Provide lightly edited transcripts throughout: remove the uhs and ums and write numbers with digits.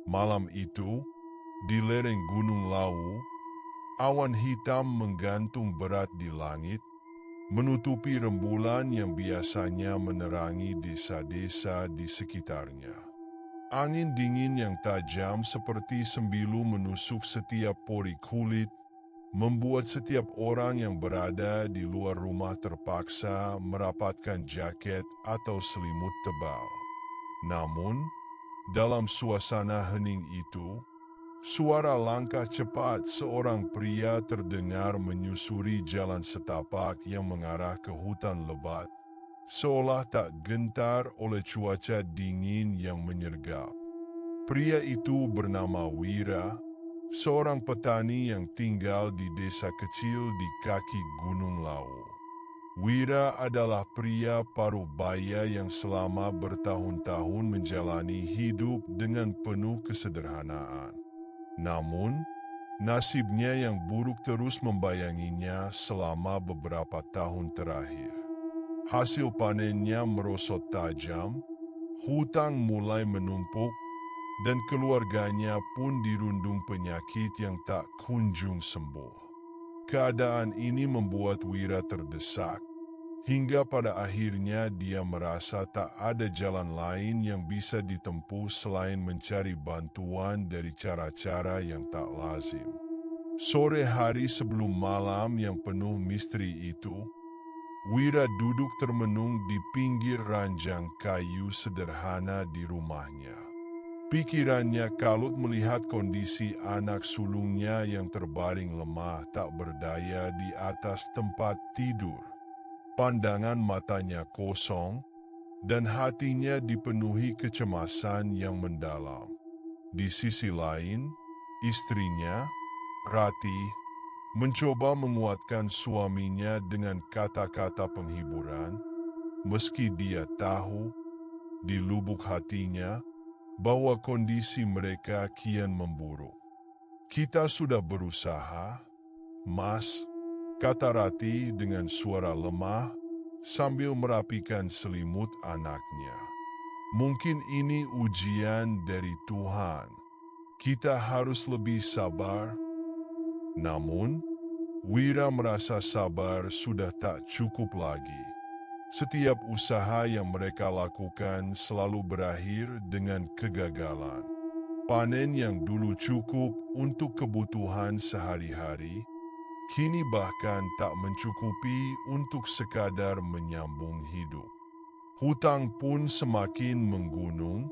Malam itu, di lereng Gunung Lawu, awan hitam menggantung berat di langit, menutupi rembulan yang biasanya menerangi desa-desa di sekitarnya. Angin dingin yang tajam seperti sembilu menusuk setiap pori kulit, membuat setiap orang yang berada di luar rumah terpaksa merapatkan jaket atau selimut tebal. Namun, dalam suasana hening itu, suara langkah cepat seorang pria terdengar menyusuri jalan setapak yang mengarah ke hutan lebat, seolah tak gentar oleh cuaca dingin yang menyergap. Pria itu bernama Wira, seorang petani yang tinggal di desa kecil di kaki Gunung Lawu. Wira adalah pria paruh baya yang selama bertahun-tahun menjalani hidup dengan penuh kesederhanaan. Namun, nasibnya yang buruk terus membayanginya selama beberapa tahun terakhir. Hasil panennya merosot tajam, hutang mulai menumpuk, dan keluarganya pun dirundung penyakit yang tak kunjung sembuh. Keadaan ini membuat Wira terdesak, hingga pada akhirnya dia merasa tak ada jalan lain yang bisa ditempuh selain mencari bantuan dari cara-cara yang tak lazim. Sore hari sebelum malam yang penuh misteri itu, Wira duduk termenung di pinggir ranjang kayu sederhana di rumahnya. Pikirannya kalut melihat kondisi anak sulungnya yang terbaring lemah tak berdaya di atas tempat tidur. Pandangan matanya kosong, dan hatinya dipenuhi kecemasan yang mendalam. Di sisi lain, istrinya, Rati, mencoba menguatkan suaminya dengan kata-kata penghiburan, meski dia tahu, di lubuk hatinya, bahwa kondisi mereka kian memburuk. "Kita sudah berusaha, Mas," kata Rati dengan suara lemah sambil merapikan selimut anaknya. "Mungkin ini ujian dari Tuhan. Kita harus lebih sabar." Namun, Wira merasa sabar sudah tak cukup lagi. Setiap usaha yang mereka lakukan selalu berakhir dengan kegagalan. Panen yang dulu cukup untuk kebutuhan sehari-hari, kini bahkan tak mencukupi untuk sekadar menyambung hidup. Hutang pun semakin menggunung,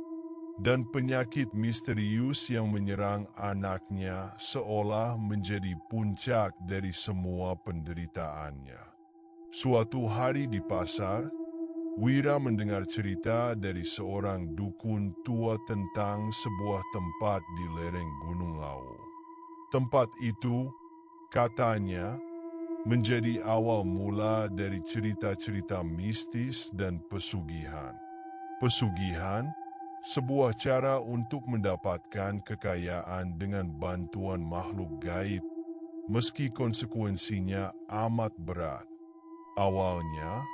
dan penyakit misterius yang menyerang anaknya seolah menjadi puncak dari semua penderitaannya. Suatu hari di pasar, Wira mendengar cerita dari seorang dukun tua tentang sebuah tempat di lereng Gunung Lawu. Tempat itu, katanya, menjadi awal mula dari cerita-cerita mistis dan pesugihan. Pesugihan, sebuah cara untuk mendapatkan kekayaan dengan bantuan makhluk gaib, meski konsekuensinya amat berat. Awalnya,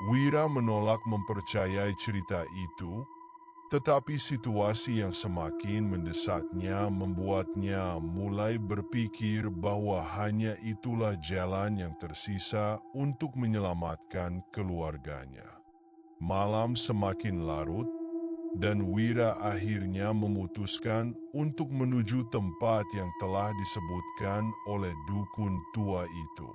Wira menolak mempercayai cerita itu, tetapi situasi yang semakin mendesaknya membuatnya mulai berpikir bahwa hanya itulah jalan yang tersisa untuk menyelamatkan keluarganya. Malam semakin larut, dan Wira akhirnya memutuskan untuk menuju tempat yang telah disebutkan oleh dukun tua itu.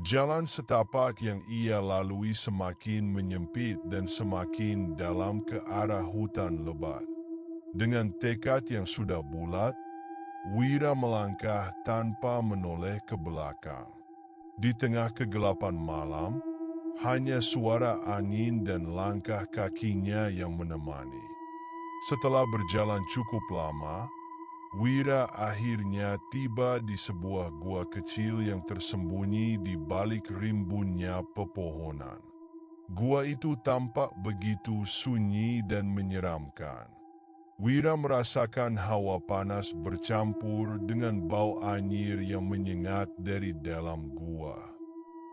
Jalan setapak yang ia lalui semakin menyempit dan semakin dalam ke arah hutan lebat. Dengan tekad yang sudah bulat, Wira melangkah tanpa menoleh ke belakang. Di tengah kegelapan malam, hanya suara angin dan langkah kakinya yang menemani. Setelah berjalan cukup lama, Wira akhirnya tiba di sebuah gua kecil yang tersembunyi di balik rimbunnya pepohonan. Gua itu tampak begitu sunyi dan menyeramkan. Wira merasakan hawa panas bercampur dengan bau anyir yang menyengat dari dalam gua.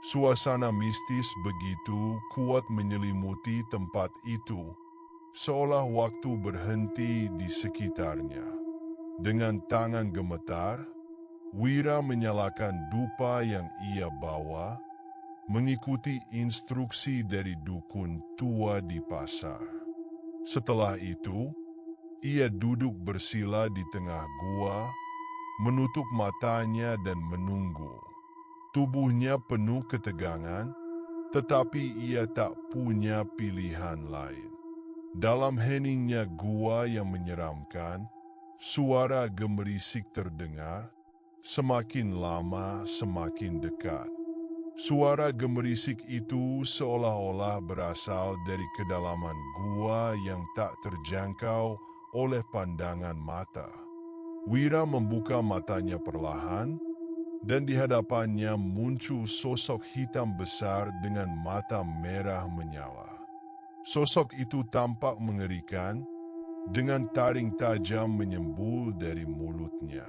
Suasana mistis begitu kuat menyelimuti tempat itu, seolah waktu berhenti di sekitarnya. Dengan tangan gemetar, Wira menyalakan dupa yang ia bawa, mengikuti instruksi dari dukun tua di pasar. Setelah itu, ia duduk bersila di tengah gua, menutup matanya dan menunggu. Tubuhnya penuh ketegangan, tetapi ia tak punya pilihan lain. Dalam heningnya gua yang menyeramkan, suara gemerisik terdengar, semakin lama semakin dekat. Suara gemerisik itu seolah-olah berasal dari kedalaman gua yang tak terjangkau oleh pandangan mata. Wira membuka matanya perlahan, dan di hadapannya muncul sosok hitam besar dengan mata merah menyala. Sosok itu tampak mengerikan, dengan taring tajam menyembul dari mulutnya.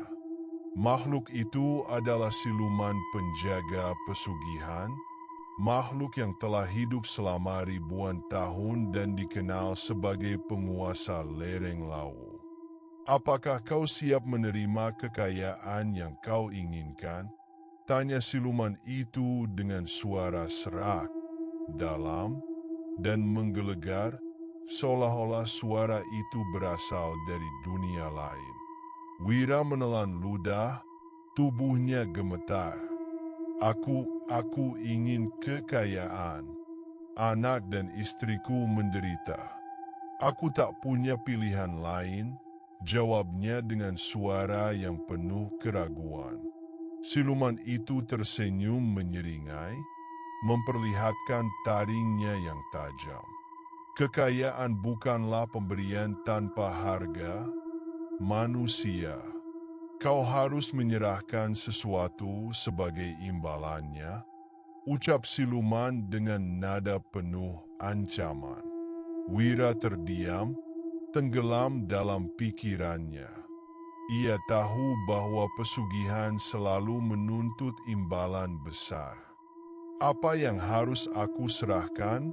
Makhluk itu adalah siluman penjaga pesugihan, makhluk yang telah hidup selama ribuan tahun dan dikenal sebagai penguasa lereng Lawu. Apakah kau siap menerima kekayaan yang kau inginkan? Tanya siluman itu dengan suara serak, dalam, dan menggelegar, seolah-olah suara itu berasal dari dunia lain. Wira menelan ludah, tubuhnya gemetar. Aku ingin kekayaan. Anak dan istriku menderita. Aku tak punya pilihan lain, jawabnya dengan suara yang penuh keraguan. Siluman itu tersenyum menyeringai, memperlihatkan taringnya yang tajam. Kekayaan bukanlah pemberian tanpa harga, manusia. Kau harus menyerahkan sesuatu sebagai imbalannya, ucap siluman dengan nada penuh ancaman. Wira terdiam, tenggelam dalam pikirannya. Ia tahu bahwa pesugihan selalu menuntut imbalan besar. Apa yang harus aku serahkan?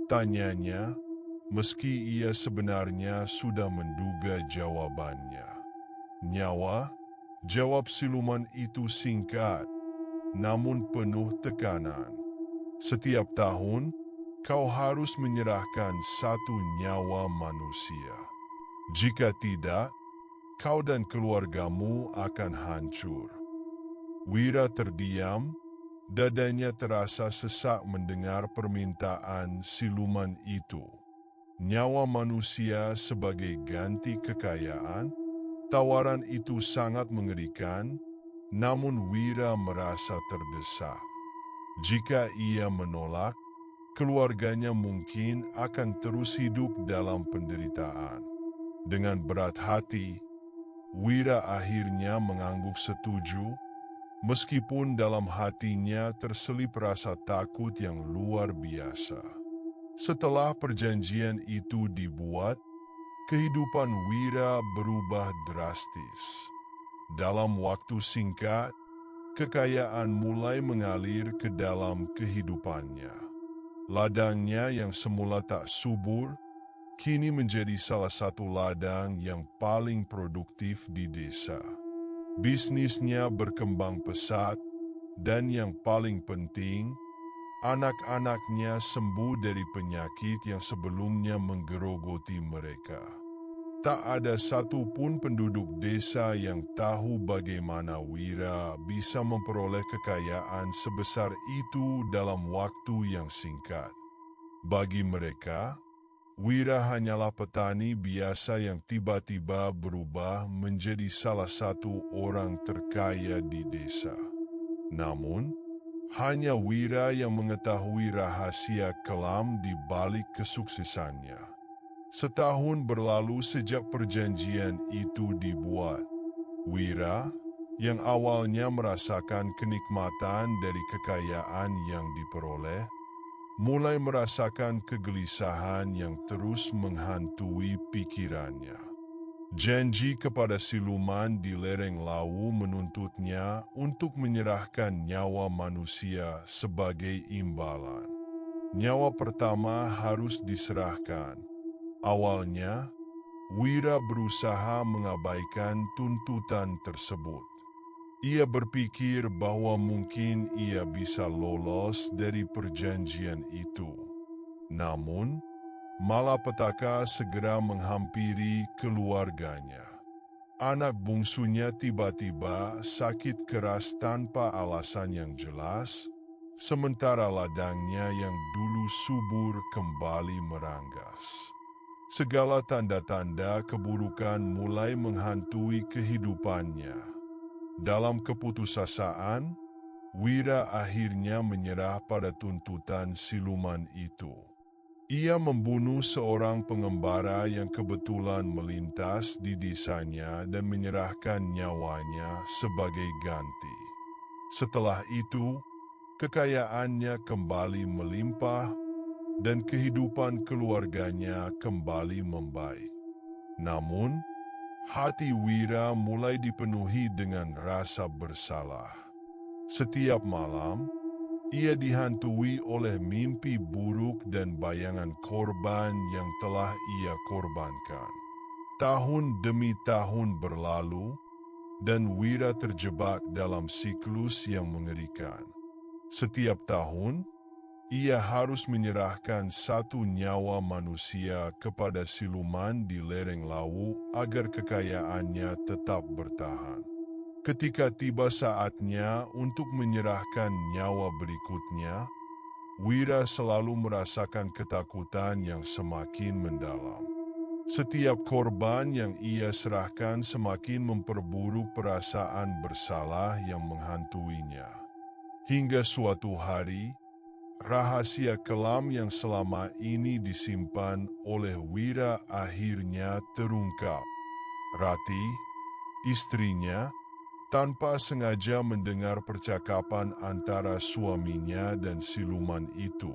Tanyanya, meski ia sebenarnya sudah menduga jawabannya. Nyawa, jawab siluman itu singkat, namun penuh tekanan. Setiap tahun, kau harus menyerahkan satu nyawa manusia. Jika tidak, kau dan keluargamu akan hancur. Wira terdiam, dadanya terasa sesak mendengar permintaan siluman itu. Nyawa manusia sebagai ganti kekayaan, tawaran itu sangat mengerikan, namun Wira merasa terdesak. Jika ia menolak, keluarganya mungkin akan terus hidup dalam penderitaan. Dengan berat hati, Wira akhirnya mengangguk setuju, meskipun dalam hatinya terselip rasa takut yang luar biasa. Setelah perjanjian itu dibuat, kehidupan Wira berubah drastis. Dalam waktu singkat, kekayaan mulai mengalir ke dalam kehidupannya. Ladangnya yang semula tak subur, kini menjadi salah satu ladang yang paling produktif di desa. Bisnisnya berkembang pesat, dan yang paling penting, anak-anaknya sembuh dari penyakit yang sebelumnya menggerogoti mereka. Tak ada satupun penduduk desa yang tahu bagaimana Wira bisa memperoleh kekayaan sebesar itu dalam waktu yang singkat. Bagi mereka, Wira hanyalah petani biasa yang tiba-tiba berubah menjadi salah satu orang terkaya di desa. Namun, hanya Wira yang mengetahui rahasia kelam di balik kesuksesannya. Setahun berlalu sejak perjanjian itu dibuat. Wira, yang awalnya merasakan kenikmatan dari kekayaan yang diperoleh, mulai merasakan kegelisahan yang terus menghantui pikirannya. Janji kepada siluman di lereng Lawu menuntutnya untuk menyerahkan nyawa manusia sebagai imbalan. Nyawa pertama harus diserahkan, Awalnya, Wira berusaha mengabaikan tuntutan tersebut. Ia berpikir bahwa mungkin ia bisa lolos dari perjanjian itu. Namun, malapetaka segera menghampiri keluarganya. Anak bungsunya tiba-tiba sakit keras tanpa alasan yang jelas, sementara ladangnya yang dulu subur kembali meranggas. Segala tanda-tanda keburukan mulai menghantui kehidupannya. Dalam keputusasaan, Wira akhirnya menyerah pada tuntutan siluman itu. Ia membunuh seorang pengembara yang kebetulan melintas di desanya dan menyerahkan nyawanya sebagai ganti. Setelah itu, kekayaannya kembali melimpah dan kehidupan keluarganya kembali membaik. Namun, hati Wira mulai dipenuhi dengan rasa bersalah. Setiap malam, ia dihantui oleh mimpi buruk dan bayangan korban yang telah ia korbankan. Tahun demi tahun berlalu, dan Wira terjebak dalam siklus yang mengerikan. Setiap tahun, ia harus menyerahkan satu nyawa manusia kepada siluman di lereng Lawu agar kekayaannya tetap bertahan. Ketika tiba saatnya untuk menyerahkan nyawa berikutnya, Wira selalu merasakan ketakutan yang semakin mendalam. Setiap korban yang ia serahkan semakin memperburuk perasaan bersalah yang menghantuinya. Hingga suatu hari, rahasia kelam yang selama ini disimpan oleh Wira akhirnya terungkap. Rati, istrinya, tanpa sengaja mendengar percakapan antara suaminya dan siluman itu.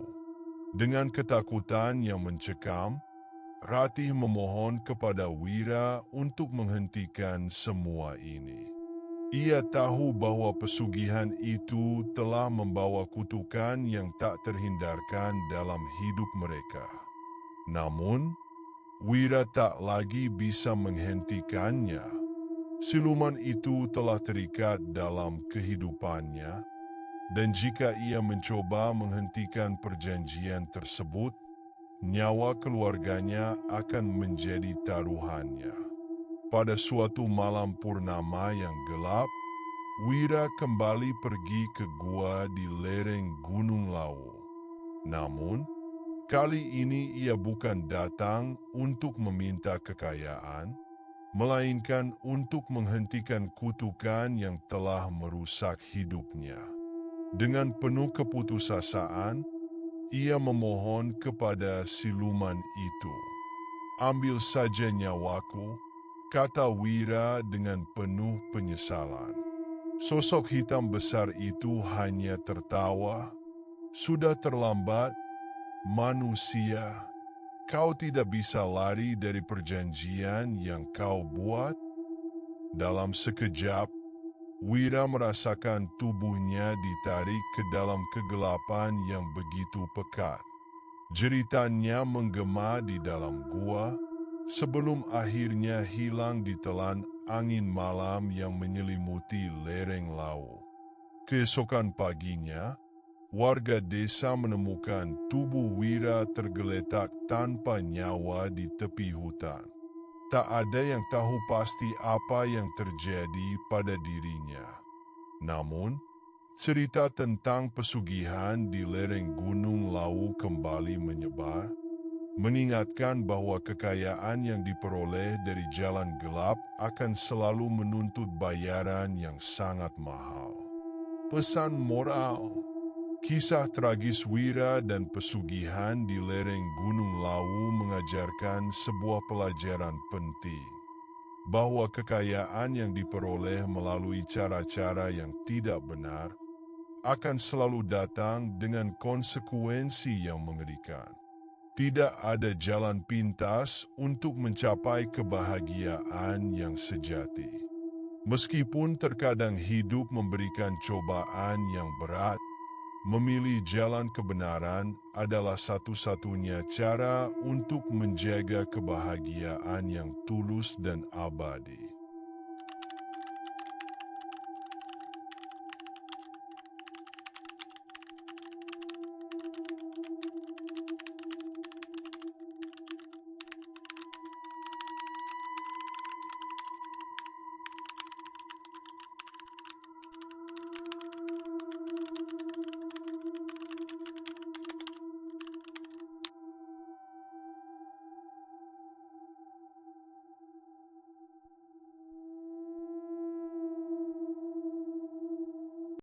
Dengan ketakutan yang mencekam, Ratih memohon kepada Wira untuk menghentikan semua ini. Ia tahu bahwa pesugihan itu telah membawa kutukan yang tak terhindarkan dalam hidup mereka. Namun, Wira tak lagi bisa menghentikannya. Siluman itu telah terikat dalam kehidupannya, dan jika ia mencoba menghentikan perjanjian tersebut, nyawa keluarganya akan menjadi taruhannya. Pada suatu malam purnama yang gelap, Wira kembali pergi ke gua di lereng Gunung Lawu. Namun, kali ini ia bukan datang untuk meminta kekayaan, melainkan untuk menghentikan kutukan yang telah merusak hidupnya. Dengan penuh keputusasaan, ia memohon kepada siluman itu. "Ambil saja nyawaku," kata Wira dengan penuh penyesalan. Sosok hitam besar itu hanya tertawa. "Sudah terlambat, manusia. Kau tidak bisa lari dari perjanjian yang kau buat." Dalam sekejap, Wira merasakan tubuhnya ditarik ke dalam kegelapan yang begitu pekat. Jeritannya menggema di dalam gua, sebelum akhirnya hilang ditelan angin malam yang menyelimuti lereng Lawu. Keesokan paginya, warga desa menemukan tubuh Wira tergeletak tanpa nyawa di tepi hutan. Tak ada yang tahu pasti apa yang terjadi pada dirinya. Namun, cerita tentang pesugihan di lereng Gunung Lawu kembali menyebar, mengingatkan bahwa kekayaan yang diperoleh dari jalan gelap akan selalu menuntut bayaran yang sangat mahal. Pesan moral: kisah tragis Wira dan pesugihan di lereng Gunung Lawu mengajarkan sebuah pelajaran penting, bahwa kekayaan yang diperoleh melalui cara-cara yang tidak benar akan selalu datang dengan konsekuensi yang mengerikan. Tidak ada jalan pintas untuk mencapai kebahagiaan yang sejati. Meskipun terkadang hidup memberikan cobaan yang berat, Memilih jalan kebenaran adalah satu-satunya cara untuk menjaga kebahagiaan yang tulus dan abadi.